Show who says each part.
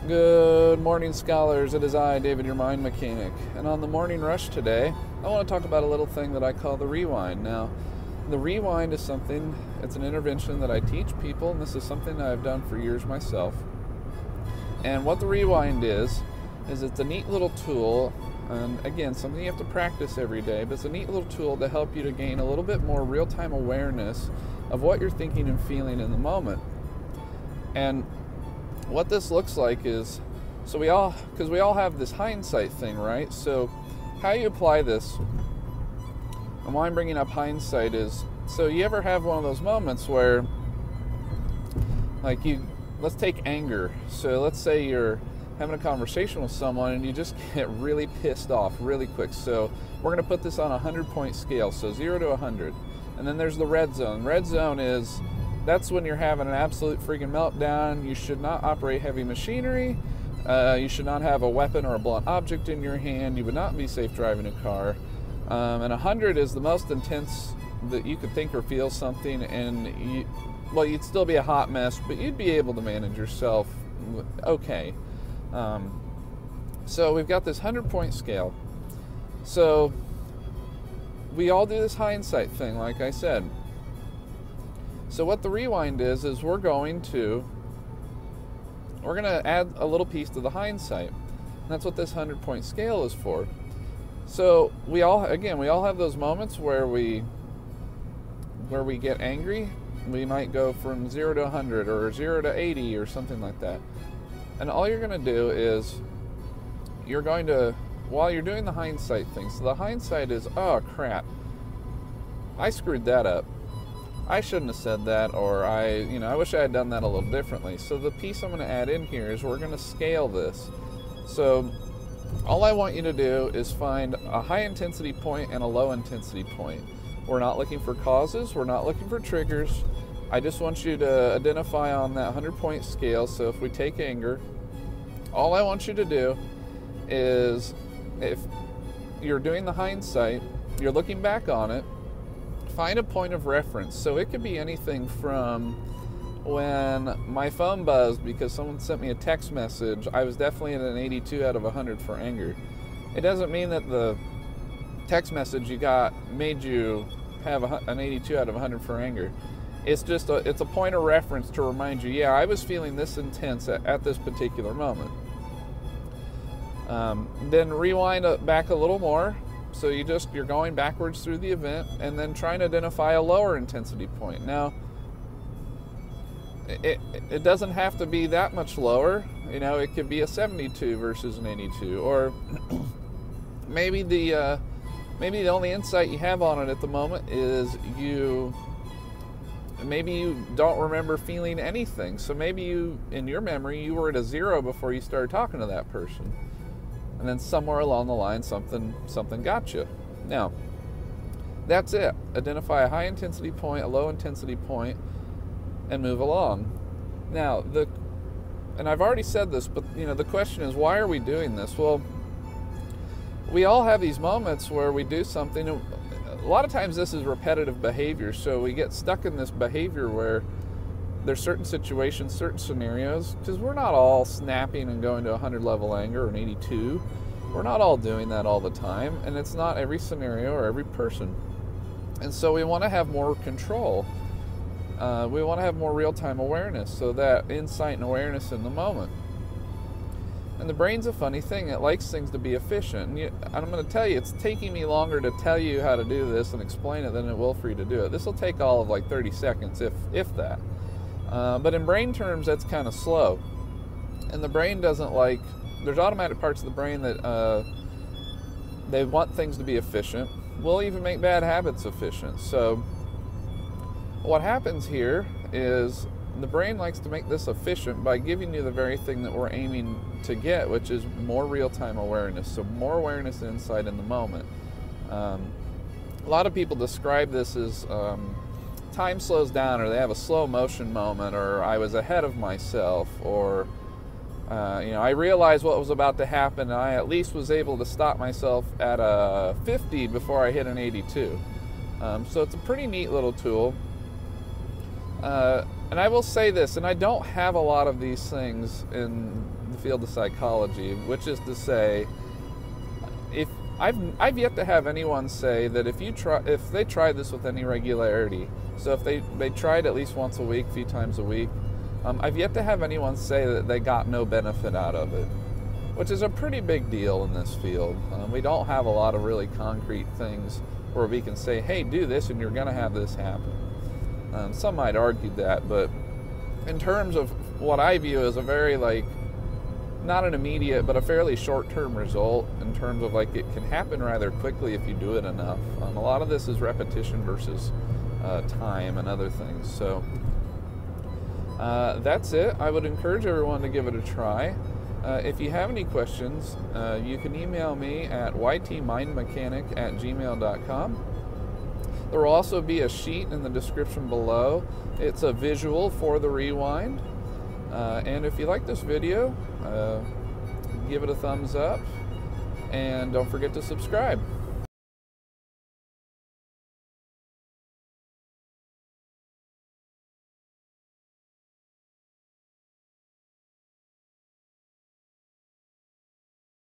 Speaker 1: Good morning, scholars. It is I, David, your mind mechanic. And on the morning rush today, I want to talk about a little thing that I call the rewind. Now, the rewind is something, it's an intervention that I teach people, and this is something that I've done for years myself. And what the rewind is it's a neat little tool, and again, something you have to practice every day, but it's a neat little tool to help you to gain a little bit more real-time awareness of what you're thinking and feeling in the moment. And what this looks like is, because we all have this hindsight thing, right? So how you apply this, and why I'm bringing up hindsight is, so you ever have one of those moments where, like let's take anger. So let's say you're having a conversation with someone and you just get really pissed off really quick. So we're going to put this on a 100-point scale, so 0 to 100. And then there's the red zone. Red zone is, that's when you're having an absolute freaking meltdown. You should not operate heavy machinery. You should not have a weapon or a blunt object in your hand. You would not be safe driving a car. And 100 is the most intense that you could think or feel something, and you'd still be a hot mess, but you'd be able to manage yourself okay. So we've got this 100-point scale. So we all do this hindsight thing, like I said. So what the rewind is we're going to add a little piece to the hindsight. And that's what this 100-point scale is for. So we all have those moments where we get angry. We might go from 0 to 100 or 0 to 80 or something like that. And all you're going to do is while you're doing the hindsight thing, so the hindsight is, oh crap, I screwed that up. I shouldn't have said that, or I wish I had done that a little differently. So the piece I'm going to add in here is we're going to scale this. So all I want you to do is find a high intensity point and a low intensity point. We're not looking for causes, we're not looking for triggers. I just want you to identify on that 100-point scale. So if we take anger, all I want you to do is, if you're doing the hindsight, you're looking back on it, find a point of reference. So it could be anything from when my phone buzzed because someone sent me a text message. I was definitely at an 82 out of 100 for anger. It doesn't mean that the text message you got made you have an 82 out of 100 for anger. It's just it's a point of reference to remind you, yeah, I was feeling this intense at this particular moment. Then rewind back a little more. So you're going backwards through the event and then trying to identify a lower intensity point. Now, it doesn't have to be that much lower. It could be a 72 versus an 82, or maybe the only insight you have on it at the moment is maybe you don't remember feeling anything. So maybe in your memory, you were at a 0 before you started talking to that person. And then somewhere along the line, something got you. Now, that's it. Identify a high intensity point, a low intensity point, and move along. Now, and I've already said this, but the question is, why are we doing this? Well, we all have these moments where we do something. A lot of times this is repetitive behavior, so we get stuck in this behavior where there's certain situations, certain scenarios, because we're not all snapping and going to 100 level anger or an 82. We're not all doing that all the time, and it's not every scenario or every person. And so we want to have more control. We want to have more real-time awareness, so that insight and awareness in the moment. And the brain's a funny thing. It likes things to be efficient. And I'm going to tell you, it's taking me longer to tell you how to do this and explain it than it will for you to do it. This will take all of like 30 seconds, if that. But in brain terms, that's kind of slow. And the brain doesn't like, there's automatic parts of the brain that they want things to be efficient. We'll even make bad habits efficient. So what happens here is the brain likes to make this efficient by giving you the very thing that we're aiming to get, which is more real-time awareness. So more awareness and insight in the moment. A lot of people describe this as time slows down, or they have a slow motion moment, or I was ahead of myself, or I realized what was about to happen, and I at least was able to stop myself at a 50 before I hit an 82. So it's a pretty neat little tool. And I will say this, and I don't have a lot of these things in the field of psychology, which is to say, if I've yet to have anyone say that if they try this with any regularity, so if they tried at least once a week, a few times a week, I've yet to have anyone say that they got no benefit out of it, which is a pretty big deal in this field. We don't have a lot of really concrete things where we can say, hey, do this and you're going to have this happen. Some might argue that, but in terms of what I view as a very, not an immediate, but a fairly short-term result, in terms of it can happen rather quickly if you do it enough. A lot of this is repetition versus time and other things. So that's it. I would encourage everyone to give it a try. If you have any questions, you can email me at ytmindmechanic@gmail.com. There will also be a sheet in the description below. It's a visual for the rewind. And if you like this video, give it a thumbs up, and don't forget to subscribe.